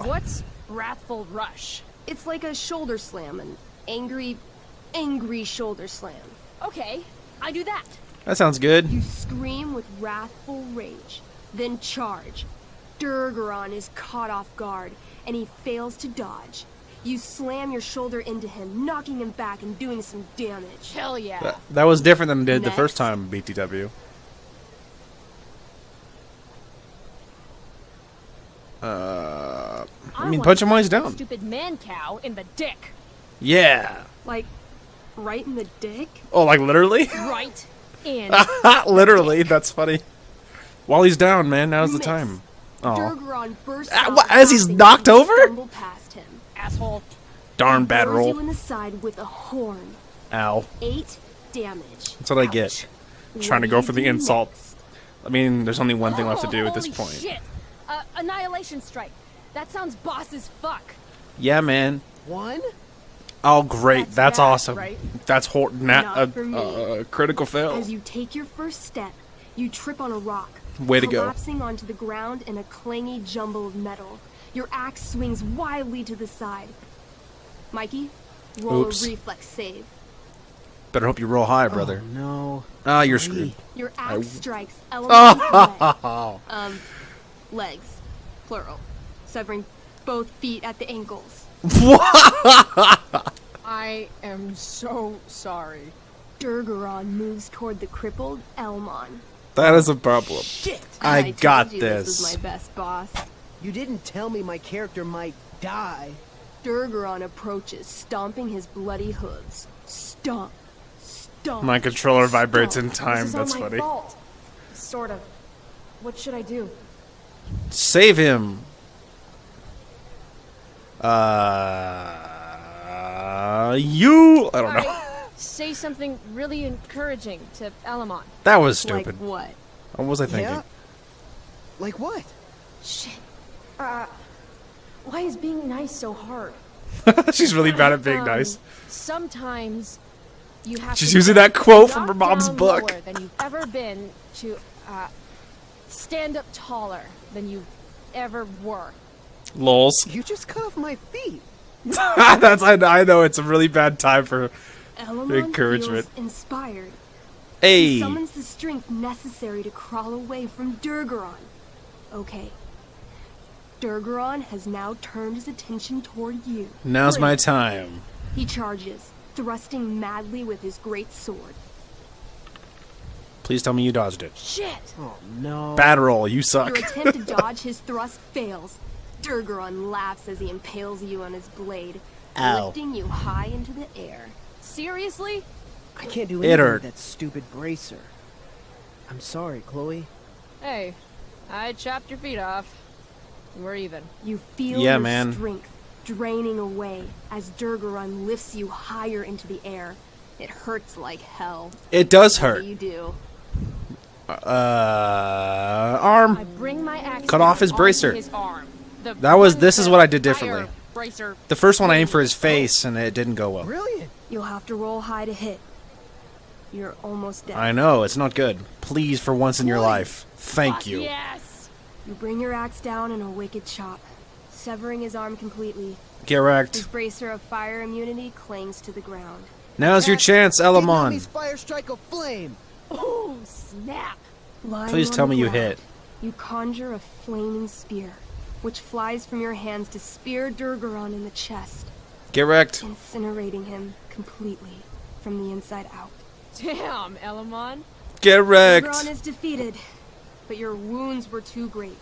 What's Wrathful Rush? It's like a shoulder slam, an angry shoulder slam. Okay, I do that. That sounds good. You scream with wrathful rage, then charge. Durgaron is caught off guard, and he fails to dodge. You slam your shoulder into him, knocking him back and doing some damage. Hell yeah. That was different than it did the Next. first time, BTW. I mean, want punch him while he's that down. Stupid man cow in the dick. Yeah. Like, right in the dick? Oh, like literally? Right in. Literally, that's funny. While he's down, man, now's the Miss. time. Oh, Durgaron bursts Ah, out what, as he's laughing knocked as you over? stumble past him. Asshole. darn bad Blows you roll. in the side with a horn. Ow. 8 damage. That's what I get. Trying to go for the insult. I mean, there's only one thing left to do at this Holy point. Shit. Annihilation Strike. That sounds boss as fuck. Yeah, man. One? Oh, great. That's bad, awesome. right? That's Not for me. critical fail. As you take your first step, you trip on a rock, Way to go. collapsing onto the ground in a clangy jumble of metal. Your axe swings wildly to the side. Mikey, roll Oops. a reflex save. Better hope you roll high, brother. Oh, no. Ah, you're screwed. Your I- axe strikes Elemental's leg. Oh. Legs, plural, severing both feet at the ankles. I am so sorry. Durgaron moves toward the crippled Elmon. That is a problem. Shit! I told got you this. This was my best boss. You didn't tell me my character might die. Durgaron approaches, stomping his bloody hooves. Stomp, stomp. My controller vibrates in stomp. time. This is That's all my funny. fault. Sort of. What should I do? Save him. You. I don't know. Alright, say something really encouraging to Elamon. That was Like stupid. what? What was I thinking? Yeah? Like what? Shit. Why is being nice so hard? She's really bad at being nice. Sometimes you have She's to using that quote from her drop mom's down book. lower than you've ever been to stand up taller than you ever were. Lols. You just cut off my feet. I know it's a really bad time for Elamon encouragement. feels inspired. Hey. He summons the strength necessary to crawl away from Durgaron. Okay. Durgaron has now turned his attention toward you. Now's my time. He charges, thrusting madly with his great sword. Please tell me you dodged it. Shit! Oh no. Bad roll, you suck. Your attempt to dodge his thrust fails. Durgaron laughs as he impales you on his blade, Ow. lifting you high into the air. Seriously? I can't do It anything hurt. with that stupid bracer. I'm sorry, Chloe. Hey, I chopped your feet off. We're even. You feel Yeah, your man. strength draining away as Durgaron lifts you higher into the air. It hurts like hell. It does What hurt. do you do? Arm. I bring my axe Cut off his onto bracer. his arm. The This is what I did fire differently. Bracer. The first one I aimed for his face and it didn't go well. Brilliant. You'll have to roll high to hit. You're almost dead. I know, it's not good. Please, for once in your life. Thank you. Yes. You bring your axe down in a wicked chop, severing his arm completely. Get wrecked. His bracer of fire immunity clings to the ground. Now's your chance, Elamon. Fire strike of flame. Oh, snap. Lying Please on tell the me you ground, hit. You conjure a flaming spear, which flies from your hands to spear Durgaron in the chest, Get wrecked. incinerating him completely from the inside out. Damn, Elamon. Get wrecked. Durgaron is defeated, but your wounds were too great.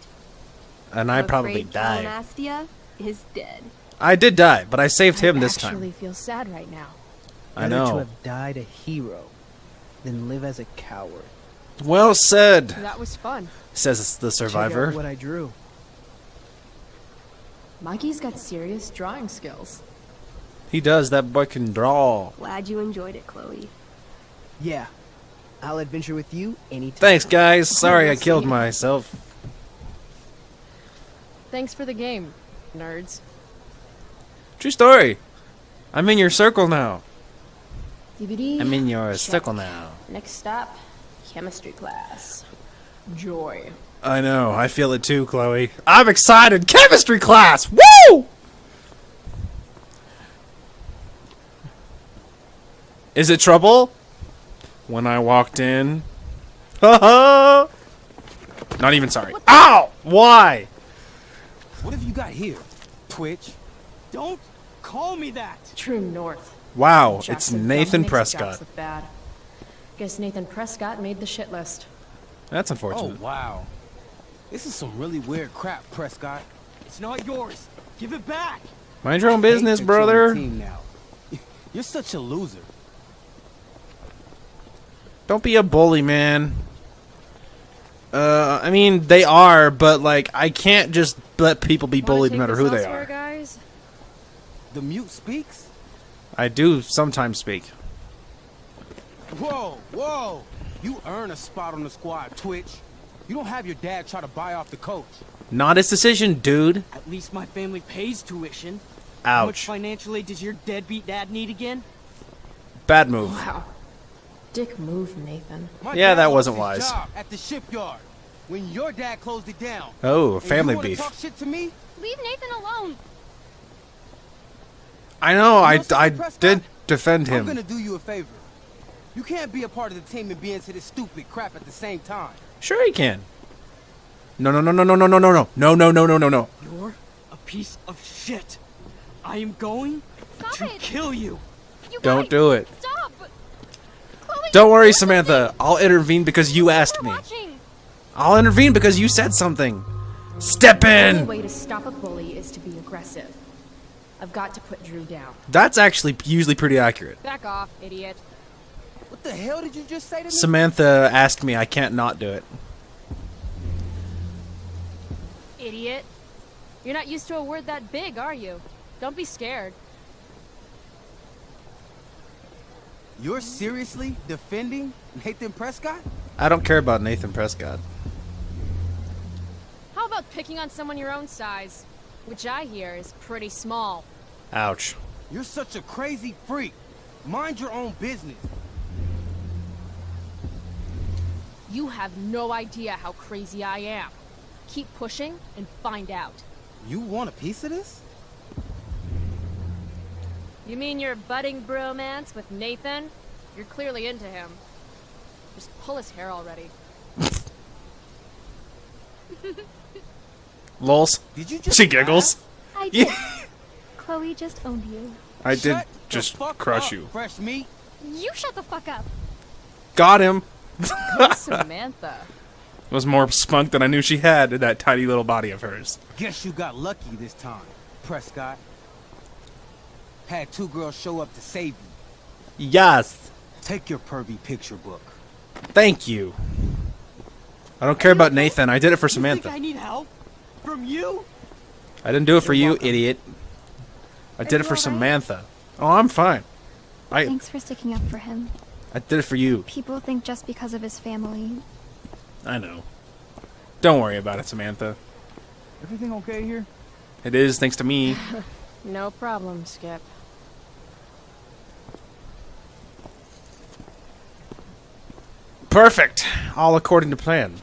And I I'm probably afraid died. Calanastia is dead. I did die, but I saved him this time. Actually feel sad right now. I Better to know. have died a hero than live as a coward. Well said, That was fun. says the Check out survivor. what I drew. Mikey's got serious drawing skills. He does, that boy can draw. Glad you enjoyed it, Chloe. Yeah. I'll adventure with you anytime. Thanks, guys. Sorry I killed myself. Thanks for the game, nerds. True story. I'm in your circle now. DVD. I'm in your check. circle now. Next stop, chemistry class. Joy. I know, I feel it too, Chloe. I'm excited! Chemistry class! Woo! Is it trouble? When I walked in. Haha! Not even sorry. Ow! Why? What have you got here? Twitch? Don't call me that! True North. Wow, it's Jackson Nathan makes the jobs Prescott. look bad. Guess Nathan Prescott made the shit list. That's Oh, unfortunate. wow. This is some really weird crap, Prescott. It's not yours. Give it back! Mind your own I hate business, that you're on the brother. team now. You're such a loser. Don't be a bully, man. I mean, they are, but, like, I can't just let people be bullied no matter who they are. Guys? The mute speaks? I do sometimes speak. Whoa, whoa! You earn a spot on the squad, Twitch. You don't have your dad try to buy off the coach. Not his decision, dude. At least my family pays tuition. How much Ouch. financial aid does your deadbeat dad need again? Bad move. Wow. Dick move, Nathan. My Yeah, dad that lost wasn't his wise. job at the shipyard when your dad closed it down. Oh, And family you wanna beef. Talk shit to me? Leave Nathan alone. I know, I something, Prescott? did defend I'm him. gonna do you a favor. You can't be a part of the team and be into this stupid crap at the same time. Sure he can. No, no, no, no, no, no, no, no, no, no, no, no, no, no, no. You're a piece of shit. I am going to kill you. Don't do it. Stop. Chloe, Don't worry, Samantha. I'll intervene because you asked me. watching. I'll intervene because you said something. Step The only in! way to stop a bully is to be aggressive. I've got to put Drew down. That's actually usually pretty accurate. Back off, idiot. What the hell did you just say to me? Samantha asked me, I can't not do it. Idiot. You're not used to a word that big, are you? Don't be scared. You're seriously defending Nathan Prescott? I don't care about Nathan Prescott. How about picking on someone your own size? Which I hear is pretty small. Ouch. You're such a crazy freak. Mind your own business. You have no idea how crazy I am. Keep pushing and find out. You want a piece of this? You mean your budding bromance with Nathan? You're clearly into him. Just pull his hair already. Lols. Did you just She giggles. I did. Chloe just owned you. I did Shut just the fuck crush up, you. Fresh meat. You shut the fuck up. Got him. Samantha. Was more spunk than I knew she had in that tiny little body of hers. Guess you got lucky this time, Prescott. Had 2 girls show up to save you. Yes. Take your pervy picture book. Thank you. I don't care about Nathan. I did it for You Samantha. think I need help? From you? I didn't do it for you, idiot. I did it for Samantha. Oh, I'm fine. Thanks for sticking up for him. I did it for you. People think just because of his family. I know. Don't worry about it, Samantha. Everything okay here? It is thanks to me. No problem, Skip. Perfect. All according to plan.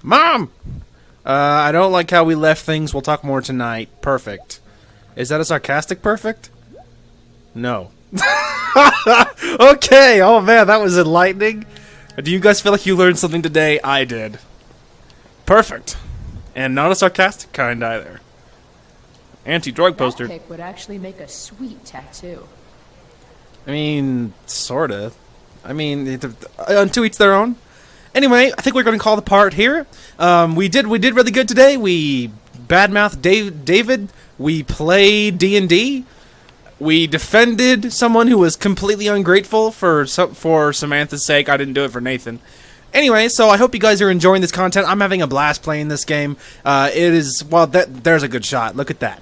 Mom! I don't like how we left things. We'll talk more tonight. Perfect. Is that a sarcastic perfect? No. Okay. Oh, man. That was enlightening. Do you guys feel like you learned something today? I did. Perfect. And not a sarcastic kind either. Anti-drug poster. That pic would actually make a sweet tattoo. I mean, sorta. I mean, to each their own. Anyway, I think we're going to call the part here. We did really good today. We badmouthed David. We played D&D. We defended someone who was completely ungrateful for Samantha's sake. I didn't do it for Nathan. Anyway, so I hope you guys are enjoying this content. I'm having a blast playing this game. It is, well, there's a good shot. Look at that.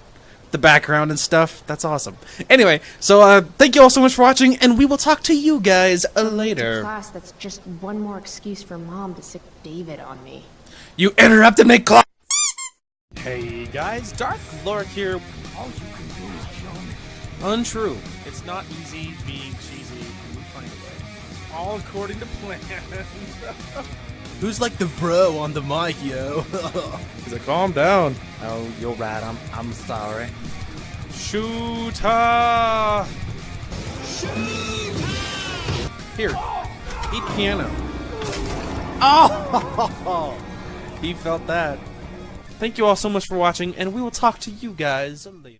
The background and stuff. That's awesome. Anyway, so thank you all so much for watching, and we will talk to you guys later. Class, that's just one more excuse for Mom to sick David on me. You interrupted me, class. Hey guys, Dark Lord here. All you can do is show me. Untrue. It's not easy being cheesy. We find a way. All according to plan. Who's like the bro on the mic, yo? He's like, calm down. Oh, you're right. I'm sorry. Shooter. Here, eat piano. Oh, he felt that. Thank you all so much for watching, and we will talk to you guys later.